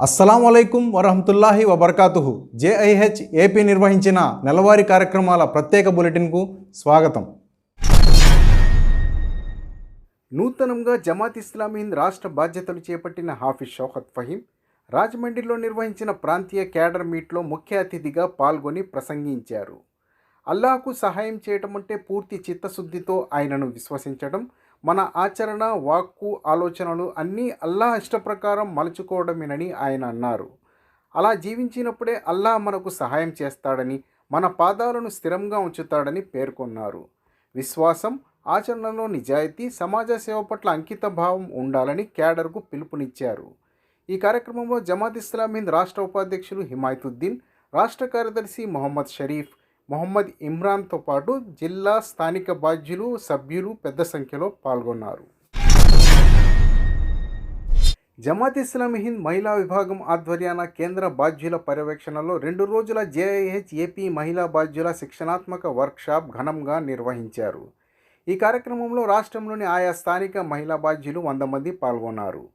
అస్సలాము అలైకుం వరహమతుల్లాహి వబర్కాతుహు. JIH AP నిర్వహించిన నెలవారీ కార్యక్రమాల ప్రత్యేక బులెటిన్కు స్వాగతం. నూతనంగా జమాత్ ఇస్లామీ హింద్ రాష్ట్ర బాధ్యతలు చేపట్టిన హాఫీజ్ షౌకత్ ఫహీం రాజమండ్రిలో నిర్వహించిన ప్రాంతీయ క్యాడర్ మీట్లో ముఖ్య అతిథిగా పాల్గొని ప్రసంగించారు. అల్లాహకు సహాయం చేయటం అంటే పూర్తి చిత్తశుద్ధితో ఆయనను విశ్వసించడం, మన ఆచరణ, వాక్కు, ఆలోచనలు అన్నీ అల్లాహ్ ఇష్టప్రకారం మలుచుకోవడమేనని ఆయన అన్నారు. అలా జీవించినప్పుడే అల్లాహ్ మనకు సహాయం చేస్తాడని, మన పాదాలను స్థిరంగా ఉంచుతాడని పేర్కొన్నారు. విశ్వాసం, ఆచరణలో నిజాయితీ, సమాజ సేవ పట్ల అంకిత భావం ఉండాలని క్యాడర్కు పిలుపునిచ్చారు. ఈ కార్యక్రమంలో జమాత్ ఇస్లామీ హింద్ రాష్ట్ర ఉపాధ్యక్షులు హిమాయతుద్దీన్, రాష్ట్ర కార్యదర్శి మొహమ్మద్ షరీఫ్, మొహమ్మద్ ఇమ్రాన్తో పాటు జిల్లా స్థానిక బాధ్యులు, సభ్యులు పెద్ద సంఖ్యలో పాల్గొన్నారు. జమాత్ ఇస్లామీ హింద్ మహిళా విభాగం ఆధ్వర్యాన కేంద్ర బాధ్యుల పర్యవేక్షణలో 2 రోజుల జేఐహెచ్ ఏపీ మహిళా బాధ్యుల శిక్షణాత్మక వర్క్షాప్ ఘనంగా నిర్వహించారు. ఈ కార్యక్రమంలో రాష్ట్రంలోని ఆయా స్థానిక మహిళా బాధ్యులు 100 మంది పాల్గొన్నారు.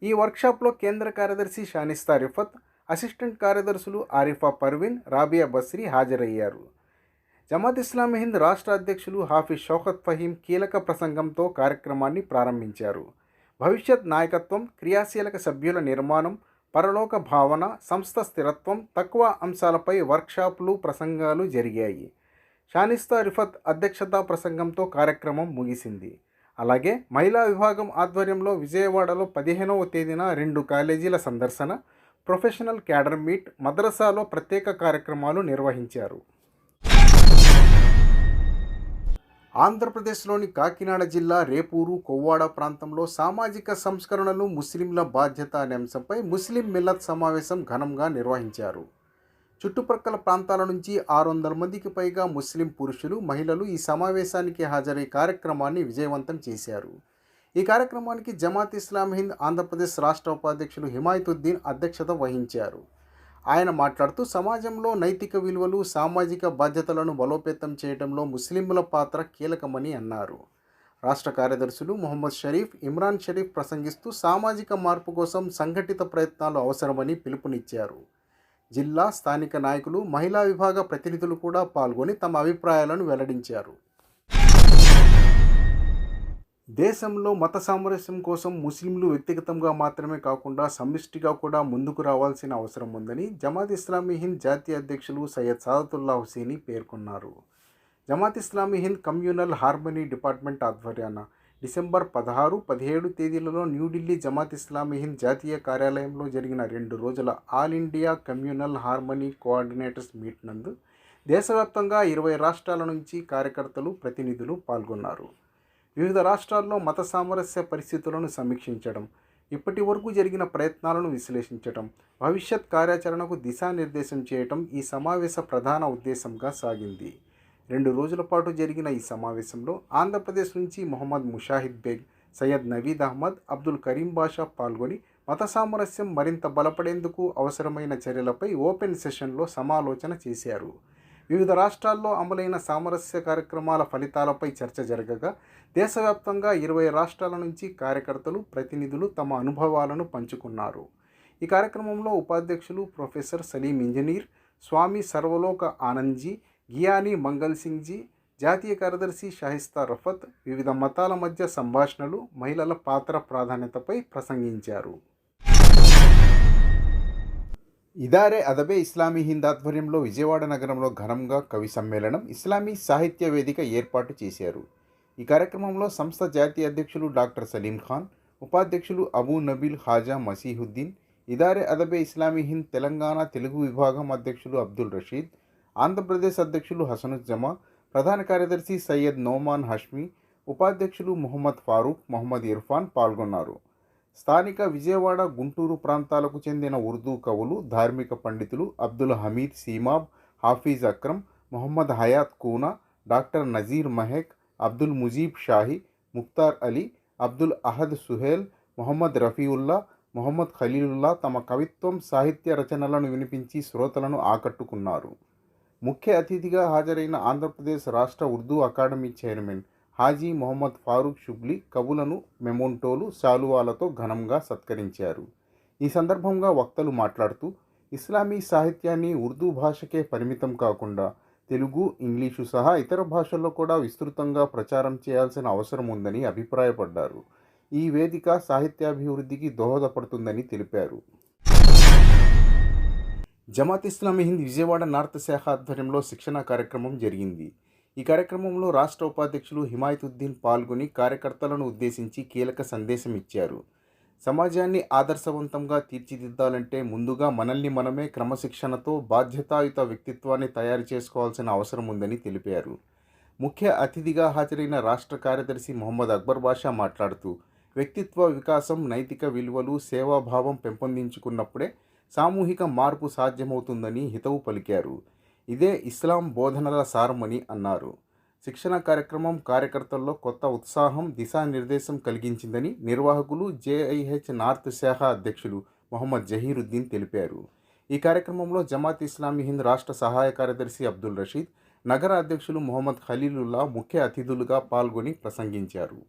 ఈ వర్క్షాప్లో కేంద్ర కార్యదర్శి షానిస్తా రిఫత్, అసిస్టెంట్ కార్యదర్శులు ఆరిఫా పర్వీన్, రాబియా బస్రీ హాజరయ్యారు. జమాత్ ఇస్లామీ హింద్ రాష్ట్ర అధ్యక్షులు హాఫీజ్ షౌకత్ ఫహీం కీలక ప్రసంగంతో కార్యక్రమాన్ని ప్రారంభించారు. భవిష్యత్ నాయకత్వం, క్రియాశీలక సభ్యుల నిర్మాణం, పరలోక భావన, సంస్థ స్థిరత్వం, తక్కువ అంశాలపై వర్క్షాపులు, ప్రసంగాలు జరిగాయి. షానిస్తా రిఫత్ అధ్యక్షతా ప్రసంగంతో కార్యక్రమం ముగిసింది. అలాగే మహిళా విభాగం ఆధ్వర్యంలో విజయవాడలో 15వ తేదీన 2 కాలేజీల సందర్శన, ప్రొఫెషనల్ క్యాడర్ మీట్, మద్రసాలో ప్రత్యేక కార్యక్రమాలు నిర్వహించారు. ఆంధ్రప్రదేశ్లోని కాకినాడ జిల్లా రేపూరు, కొవ్వాడ ప్రాంతంలో సామాజిక సంస్కరణలు ముస్లింల బాధ్యత అనే అంశంపై ముస్లిం మిల్లత్ సమావేశం ఘనంగా నిర్వహించారు. చుట్టుప్రక్కల ప్రాంతాల నుంచి 600 మందికి పైగా ముస్లిం పురుషులు, మహిళలు ఈ సమావేశానికి హాజరై కార్యక్రమాన్ని విజయవంతం చేశారు. ఈ కార్యక్రమానికి జమాత్ ఇస్లామీ హింద్ ఆంధ్రప్రదేశ్ రాష్ట్ర ఉపాధ్యక్షులు హిమాయతుద్దీన్ అధ్యక్షత వహించారు. ఆయన మాట్లాడుతూ సమాజంలో నైతిక విలువలు, సామాజిక బాధ్యతలను బలోపేతం చేయడంలో ముస్లింల పాత్ర కీలకమని అన్నారు. రాష్ట్ర కార్యదర్శులు మొహమ్మద్ షరీఫ్, ఇమ్రాన్ షరీఫ్ ప్రసంగిస్తూ సామాజిక మార్పు కోసం సంఘటిత ప్రయత్నాలు అవసరమని పిలుపునిచ్చారు. జిల్లా స్థానిక నాయకులు, మహిళా విభాగ ప్రతినిధులు కూడా పాల్గొని తమ అభిప్రాయాలను వెల్లడించారు. దేశంలో మత సామరస్యం కోసం ముస్లింలు వ్యక్తిగతంగా మాత్రమే కాకుండా సమిష్టిగా కూడా ముందుకు రావాల్సిన అవసరం ఉందని జమాత్ ఇస్లామీ హింద్ జాతీయ అధ్యక్షులు సయ్యద్ సాదతుల్లా హుసేని పేర్కొన్నారు. Jamaat Islami Hind communal harmony department ఆధ్వర్యాన డిసెంబర్ 16, 17 తేదీలలో న్యూఢిల్లీ జమాత్ ఇస్లామీ హింద్ జాతీయ కార్యాలయంలో జరిగిన 2 రోజుల all India communal harmony coordinators meet నందు దేశవ్యాప్తంగా 20 రాష్ట్రాల నుంచి కార్యకర్తలు, ప్రతినిధులు పాల్గొన్నారు. వివిధ రాష్ట్రాల్లో మత సామరస్య పరిస్థితులను సమీక్షించడం, ఇప్పటి వరకు జరిగిన ప్రయత్నాలను విశ్లేషించడం, భవిష్యత్ కార్యాచరణకు దిశానిర్దేశం చేయటం ఈ సమావేశ ప్రధాన ఉద్దేశంగా సాగింది. 2 రోజుల పాటు జరిగిన ఈ సమావేశంలో ఆంధ్రప్రదేశ్ నుంచి మొహమ్మద్ ముషాహిద్ బేగ్, సయ్యద్ నవీద్ అహ్మద్, అబ్దుల్ కరీం బాషా పాల్గొని మత సామరస్యం మరింత బలపడేందుకు అవసరమైన చర్యలపై ఓపెన్ సెషన్లో సమాలోచన చేశారు. వివిధ రాష్ట్రాల్లో అమలైన సామరస్య కార్యక్రమాల ఫలితాలపై చర్చ జరగగా దేశవ్యాప్తంగా 20 రాష్ట్రాల నుంచి కార్యకర్తలు, ప్రతినిధులు తమ అనుభవాలను పంచుకున్నారు. ఈ కార్యక్రమంలో ఉపాధ్యక్షులు ప్రొఫెసర్ సలీం ఇంజనీర్, స్వామి సర్వలోక ఆనంద్జీ, గియానీ మంగల్ సింగ్జీ, జాతీయ కార్యదర్శి షాహిస్తా రఫత్ వివిధ మతాల మధ్య సంభాషణలు, మహిళల పాత్ర ప్రాధాన్యతపై ప్రసంగించారు. ఇదారే అదబే ఇస్లామీ హింద్ ఆధ్వర్యంలో విజయవాడ నగరంలో ఘనంగా కవి సమ్మేళనం, ఇస్లామీ సాహిత్య వేదిక ఏర్పాటు చేశారు. ఈ కార్యక్రమంలో సంస్థ జాతీయ అధ్యక్షులు డాక్టర్ సలీం ఖాన్, ఉపాధ్యక్షులు అబూ నబీల్ ఖాజా మసీహుద్దీన్, ఇదారే అదబే ఇస్లామీ హింద్ తెలంగాణ తెలుగు విభాగం అధ్యక్షులు అబ్దుల్ రషీద్, ఆంధ్రప్రదేశ్ అధ్యక్షులు హసనుజ్జమా, ప్రధాన కార్యదర్శి సయ్యద్ నోమాన్ హష్మీ, ఉపాధ్యక్షులు మొహమ్మద్ ఫారూక్, మొహమ్మద్ ఇర్ఫాన్ పాల్గొన్నారు. స్థానిక విజయవాడ, గుంటూరు ప్రాంతాలకు చెందిన ఉర్దూ కవులు, ధార్మిక పండితులు అబ్దుల్ హమీద్ సీమాబ్, హాఫీజ్ అక్రమ్, మొహమ్మద్ హయాత్ కూనా, డాక్టర్ నజీర్ మహెక్, అబ్దుల్ ముజీబ్ షాహీ, ముఖ్తార్ అలీ, అబ్దుల్ అహద్ సుహేల్, మొహమ్మద్ రఫీవుల్లా, మొహమ్మద్ ఖలీలుల్లా తమ కవిత్వం, సాహిత్య రచనలను వినిపించి శ్రోతలను ఆకట్టుకున్నారు. ముఖ్య అతిథిగా హాజరైన ఆంధ్రప్రదేశ్ రాష్ట్ర ఉర్దూ అకాడమీ చైర్మన్ హాజీ మొహమ్మద్ ఫారూక్ షుబ్లీ కవులను మెమోంటోలు, శాలువాలతో ఘనంగా సత్కరించారు. ఈ సందర్భంగా వక్తలు మాట్లాడుతూ ఇస్లామీ సాహిత్యాన్ని ఉర్దూ భాషకే పరిమితం కాకుండా తెలుగు, ఇంగ్లీషు సహా ఇతర భాషల్లో కూడా విస్తృతంగా ప్రచారం చేయాల్సిన అవసరం ఉందని అభిప్రాయపడ్డారు. ఈ వేదిక సాహిత్యాభివృద్ధికి దోహదపడుతుందని తెలిపారు. జమాత్ ఇస్లామీ హింద్ విజయవాడ నార్త్ శాఖ ఆధ్వర్యంలో శిక్షణ కార్యక్రమం జరిగింది. ఈ కార్యక్రమంలో రాష్ట్ర ఉపాధ్యక్షులు హిమాయతుద్దీన్ పాల్గొని కార్యకర్తలను ఉద్దేశించి కీలక సందేశం ఇచ్చారు. సమాజాన్ని ఆదర్శవంతంగా తీర్చిదిద్దాలంటే ముందుగా మనల్ని మనమే క్రమశిక్షణతో బాధ్యతాయుత వ్యక్తిత్వాన్ని తయారు చేసుకోవాల్సిన అవసరం ఉందని తెలిపారు. ముఖ్య అతిథిగా హాజరైన రాష్ట్ర కార్యదర్శి మొహమ్మద్ అక్బర్ బాషా మాట్లాడుతూ వ్యక్తిత్వ వికాసం, నైతిక విలువలు, సేవాభావం పెంపొందించుకున్నప్పుడే సామూహిక మార్పు సాధ్యమవుతుందని హితవు పలికారు. ఇదే ఇస్లాం బోధనల సారమని అన్నారు. శిక్షణ కార్యక్రమం కార్యకర్తల్లో కొత్త ఉత్సాహం, దిశానిర్దేశం కలిగించిందని నిర్వాహకులు జేఐహెచ్ నార్త్ శాఖ అధ్యక్షులు మొహమ్మద్ జహీరుద్దీన్ తెలిపారు. ఈ కార్యక్రమంలో జమాత్ ఇస్లామీ హింద్ రాష్ట్ర సహాయ కార్యదర్శి అబ్దుల్ రషీద్, నగర అధ్యక్షులు మొహమ్మద్ ఖలీలుల్లా ముఖ్య అతిథులుగా పాల్గొని ప్రసంగించారు.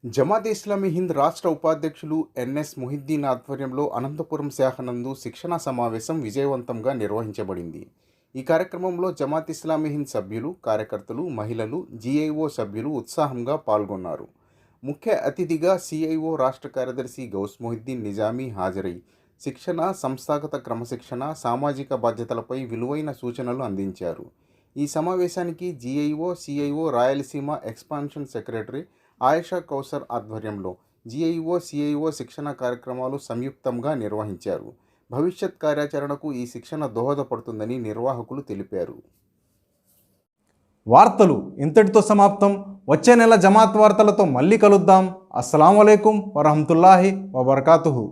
జమాత్ ఇస్లామీ హింద్ రాష్ట్ర ఉపాధ్యక్షులు ఎన్ఎస్ మొహిద్దీన్ ఆధ్వర్యంలో అనంతపురం శాఖ నందు శిక్షణా సమావేశం విజయవంతంగా నిర్వహించబడింది. ఈ కార్యక్రమంలో జమాత్ ఇస్లామీ హింద్ సభ్యులు, కార్యకర్తలు, మహిళలు, జీఐఓ సభ్యులు ఉత్సాహంగా పాల్గొన్నారు. ముఖ్య అతిథిగా సిఐఓ రాష్ట్ర కార్యదర్శి గౌస్ మొహిద్దీన్ నిజామీ హాజరై శిక్షణ, సంస్థాగత క్రమశిక్షణ, సామాజిక బాధ్యతలపై విలువైన సూచనలు అందించారు. ఈ సమావేశానికి GIO, CIO Rayalaseema expansion secretary Ayesha Kausar ఆధ్వర్యంలో జీఐఓ, సిఐఓ శిక్షణ కార్యక్రమాలు సంయుక్తంగా నిర్వహించారు. భవిష్యత్ కార్యాచరణకు ఈ శిక్షణ దోహదపడుతుందని నిర్వాహకులు తెలిపారు. వార్తలు ఇంతటితో సమాప్తం. వచ్చే నెల జమాత్ వార్తలతో మళ్ళీ కలుద్దాం. అస్సలాము అలైకుం వరహమతుల్లాహి వబర్కాతుహు.